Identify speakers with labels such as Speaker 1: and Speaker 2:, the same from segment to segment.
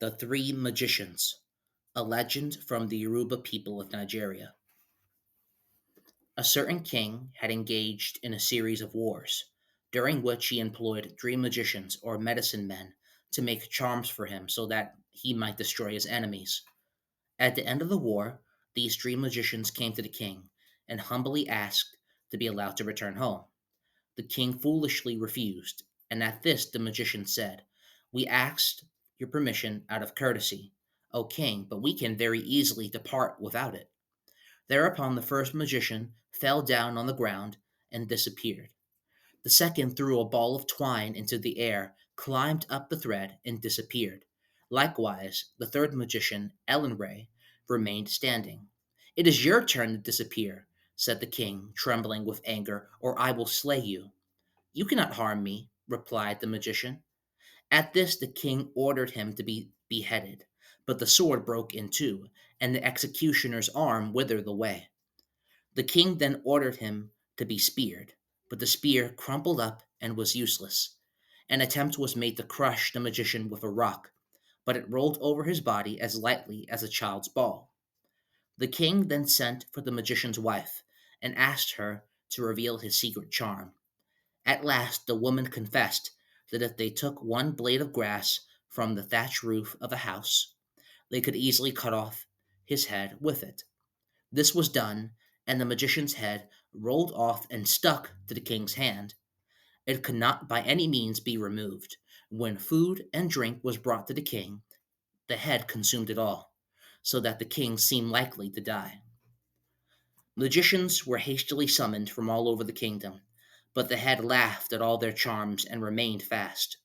Speaker 1: The Three Magicians, a legend from the Yoruba people of Nigeria. A certain king had engaged in a series of wars, during which he employed three magicians or medicine men to make charms for him so that he might destroy his enemies. At the end of the war, these three magicians came to the king and humbly asked to be allowed to return home. The king foolishly refused, and at this the magician said, "We asked your permission out of courtesy, O king, but we can very easily depart without it." Thereupon the first magician fell down on the ground and disappeared. The second threw a ball of twine into the air, climbed up the thread, and disappeared. Likewise, the third magician, Ray, remained standing. "It is your turn to disappear," said the king, trembling with anger, "or I will slay you." "You cannot harm me," replied the magician. At this the king ordered him to be beheaded, but the sword broke in two, and the executioner's arm withered away. The king then ordered him to be speared, but the spear crumpled up and was useless. An attempt was made to crush the magician with a rock, but it rolled over his body as lightly as a child's ball. The king then sent for the magician's wife and asked her to reveal his secret charm. At last the woman confessed that if they took one blade of grass from the thatch roof of a house, they could easily cut off his head with it. This was done, and the magician's head rolled off and stuck to the king's hand. It could not by any means be removed. When food and drink was brought to the king, the head consumed it all, so that the king seemed likely to die. Magicians were hastily summoned from all over the kingdom, but the head laughed at all their charms and remained fast.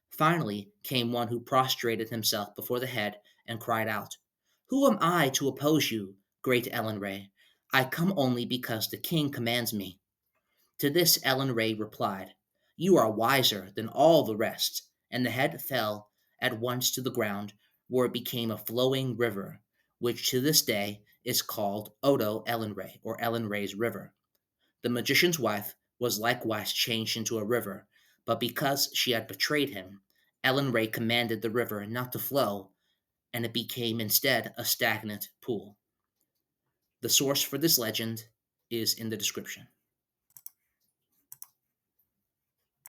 Speaker 1: Finally came one who prostrated himself before the head and cried out, "Who am I to oppose you, great Ray? I come only because the king commands me." To this Ray replied, "You are wiser than all the rest," and the head fell at once to the ground, where it became a flowing river, which to this day is called Odo Ray, or Ray's River. The magician's wife was likewise changed into a river, but because she had betrayed him, Ray commanded the river not to flow, and it became instead a stagnant pool. The source for this legend is in the description.